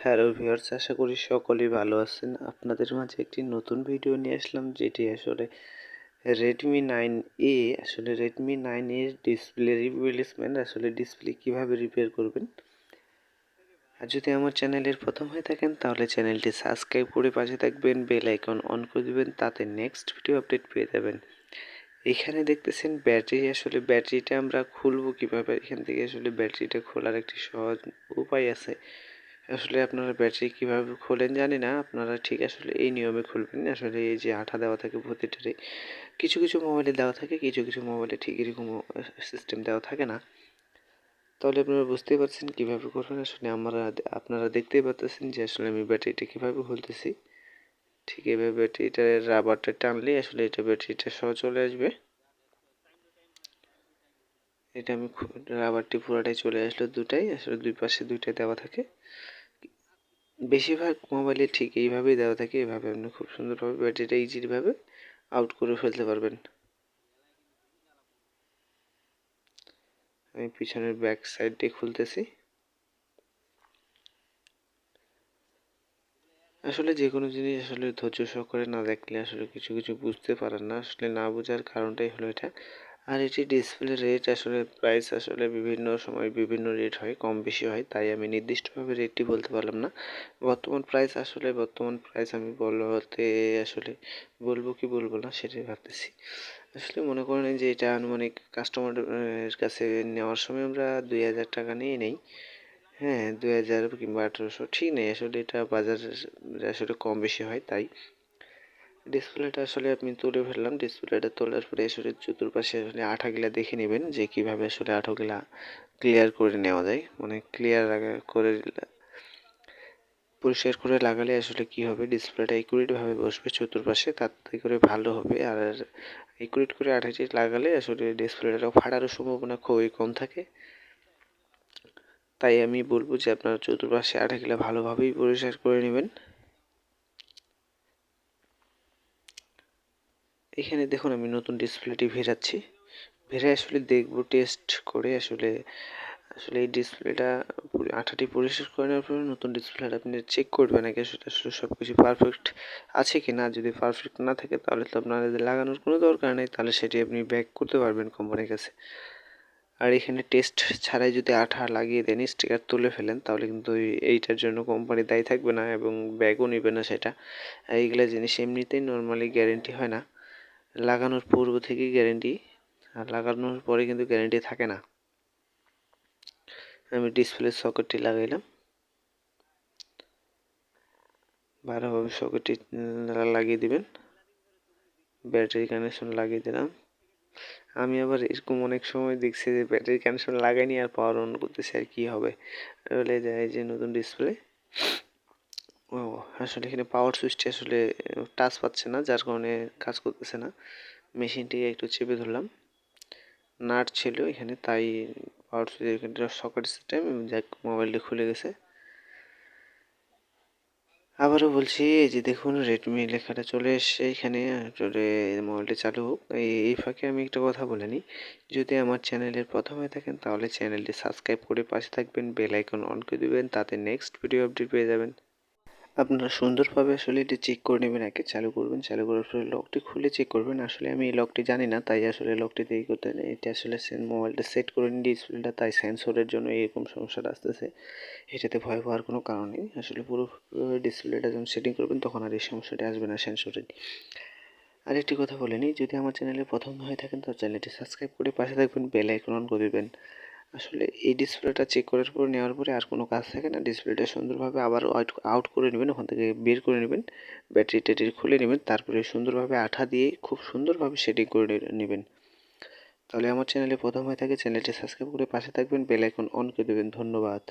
Hello viewers, আশা করি সকলেই ভালো আছেন। আপনাদের মাঝে একটি নতুন ভিডিও নিয়ে আসলাম, যেটি আসলে Redmi 9A Redmi 9A display replacement, display কিভাবে রিপেয়ার করবেন। আর যদি আমার চ্যানেলের প্রথম হয়ে থাকেন তাহলে চ্যানেলটি সাবস্ক্রাইব করে পাশে থাকবেন, বেল আইকন অন করে দিবেন, তাতে নেক্সট ভিডিও আপডেট পেয়ে যাবেন। এখানে দেখতেছেন ব্যাটারি, ব্যাটারিটা আমরা খুলবো কিভাবে। এখান থেকে ব্যাটারিটা খোলার একটি সহজ উপায় আছে। আপনারা ব্যাটারি কিভাবে খোলেন জানি না, আপনারা ঠিক এই নিয়মে খুলবেন। এই যে আঠা দেওয়া থাকে প্রতিটারে, কিছু কিছু মোবাইলে দেওয়া থাকে, কিছু কিছু মোবাইলে ঠিক এরকম সিস্টেম দেওয়া থাকে না। তাহলে আপনারা বুঝতেই পারছেন কিভাবে করবেন। আপনারা দেখতেই পাচ্ছেন যে আমি ব্যাটারিটা কিভাবে খুলতেছি। ঠিক এভাবে ব্যাটারিটার রাবারটা টানলে এটা ব্যাটারিটা সহ চলে আসবে। এটা আমি রাবারটি পুরোটাই চলে আসলো, দুটাই দুই পাশে দুইটা দেওয়া থাকে। বেশিরভাগ মোবাইলে ঠিক এইভাবেই দেওয়া থাকে। এভাবে আপনি খুব সুন্দরভাবে ব্যাটারিটা ইজিভাবে আউট করে ফেলতে পারবেন। আমি পিছনের ব্যাক সাইডটি খুলতেছি। যে কোনো জিনিস ধৈর্য সহকারে না দেখলে কিছু কিছু বুঝতে পারেন না। না বোঝার কারণটাই হলো এটা। আর এটি ডিসপ্লে রেট প্রাইস বিভিন্ন সময় বিভিন্ন রেট হয়, কম বেশি হয়, তাই আমি নির্দিষ্টভাবে রেটটি বলতে পারলাম না। বর্তমান প্রাইস আমি বলতে বলবো কি বলবো না সেটাই ভাবতেছি। মনে করেন যে এটা আনুমানিক কাস্টমারের কাছে নেওয়ার সময় আমরা 2000 টাকা নিয়ে নেই। হ্যাঁ, 2000 কিংবা 1800 ঠিক নেই। এটা বাজারে কম বেশি হয়, তাই ডিসপ্লেটা আমি তুলে ফেললাম। ডিসপ্লেটা তোলার পরে চতুর্পাশে আঠাগুলা দেখে নেবেন যে কিভাবে আঠাগুলা ক্লিয়ার করে নেওয়া যায়। মানে ক্লিয়ার করে পরিষ্কার করে লাগালে কি হবে, ডিসপ্লেটা একুরেট ভাবে বসবে চতুর্পাশে, তাতে করে ভালো হবে। আর একুরেট করে আঠাটি লাগালে ডিসপ্লেটা ফাটারও সম্ভাবনা খুবই কম থাকে। তাই আমি বলবো যে আপনারা চতুর্পাশে আঠাগুলা ভালোভাবেই পরিষ্কার করে নেবেন। এখানে দেখুন আমি নতুন ডিসপ্লেটি ভেজাচ্ছি। দেখবো টেস্ট করে এই ডিসপ্লেটা আঠাটি পরিষ্কার করে নেওয়ার পর নতুন ডিসপ্লেটা আপনি চেক করবেন আগে সব কিছু পারফেক্ট আছে কি না। যদি পারফেক্ট না থাকে তাহলে তো আপনাদের লাগানোর কোনো দরকার নেই, তাহলে সেটি আপনি ব্যাক করতে পারবেন কোম্পানির কাছে। আর এখানে টেস্ট ছাড়াই যদি আঠা লাগিয়ে দেন, স্টিকার তুলে ফেলেন, তাহলে কিন্তু এইটার জন্য কোম্পানি দায়ী থাকবে না এবং ব্যাগও নেবে না সেটা। এইগুলা জিনিস এমনিতেই নর্মালি গ্যারেন্টি হয় না, লাগানোর পূর্ব থেকেই গ্যারেন্টি, আর লাগানোর পরে কিন্তু গ্যারেন্টি থাকে না। আমি ডিসপ্লে সকেটটি লাগাইলাম, ভালোভাবে সকেটটি লাগিয়ে দিবেন। ব্যাটারি কানেকশন লাগিয়ে দিলাম। আমি আবার এরকম অনেক সময় দেখছি যে ব্যাটারি কানেকশন লাগাইনি আর পাওয়ার অন করতেছে, আর কি হবে। বলে যায় যে নতুন ডিসপ্লে, ও এখানে পাওয়ার সুইচটি টাচ পাচ্ছে না, যার কারণে কাজ করতেছে না। মেশিনটি একটু চেপে ধরলাম, নাট ছিল এখানে, তাই পাওয়ার সুইচ এখানে সকেট সিস্টেম, যাক মোবাইলটি খুলে গেছে। আবারও বলছি, এই যে দেখুন রেডমি লেখাটা চলে এসছে এখানে, মোবাইলটি চালু হোক। এই ফাঁকে আমি একটা কথা বলে নিই, যদি আমার চ্যানেলের প্রথমে থাকেন তাহলে চ্যানেলটি সাবস্ক্রাইব করে পাশে থাকবেন, বেল আইকন অন করে দিবেন, তাতে নেক্সট ভিডিও আপডেট পেয়ে যাবেন। আপনারা সুন্দরভাবে এটি চেক করে নেবেন, আগে চালু করবেন, চালু করার পরে লকটি খুলে চেক করবেন। আমি এই লকটি জানি না, তাই লকটি দিয়ে করতে নেই। এটা মোবাইলটা সেট করে নিন ডিসপ্লেটা, তাই সেন্সরের জন্য এরকম সমস্যাটা আসতেছে। এটাতে ভয় পাওয়ার কোনো কারণ নেই। পুরো ডিসপ্লেটা যখন সেটিং করবেন তখন আর এই সমস্যাটি আসবে না সেন্সরের। আর একটি কথা বলে নিই, যদি আমার চ্যানেলে প্রথম হয়ে থাকেন তো চ্যানেলটি সাবস্ক্রাইব করে পাশে থাকবেন, বেল আইকন অন করে দেবেন। এই ডিসপ্লেটা চেক করার পর নেওয়ার পরে আর কোনো কাজ থাকে না। ডিসপ্লেটা সুন্দরভাবে আবার আউট করে নেবেন, ওখান থেকে বের করে নেবেন, ব্যাটারি ট্যাটারি খুলে নেবেন, তারপরে সুন্দরভাবে আঠা দিয়ে খুব সুন্দরভাবে সেটিং করে নেবেন। তাহলে আমার চ্যানেলে প্রথম হয়ে থাকে চ্যানেলটি সাবস্ক্রাইব করে পাশে থাকবেন, বেল আইকন অন করে দেবেন। ধন্যবাদ।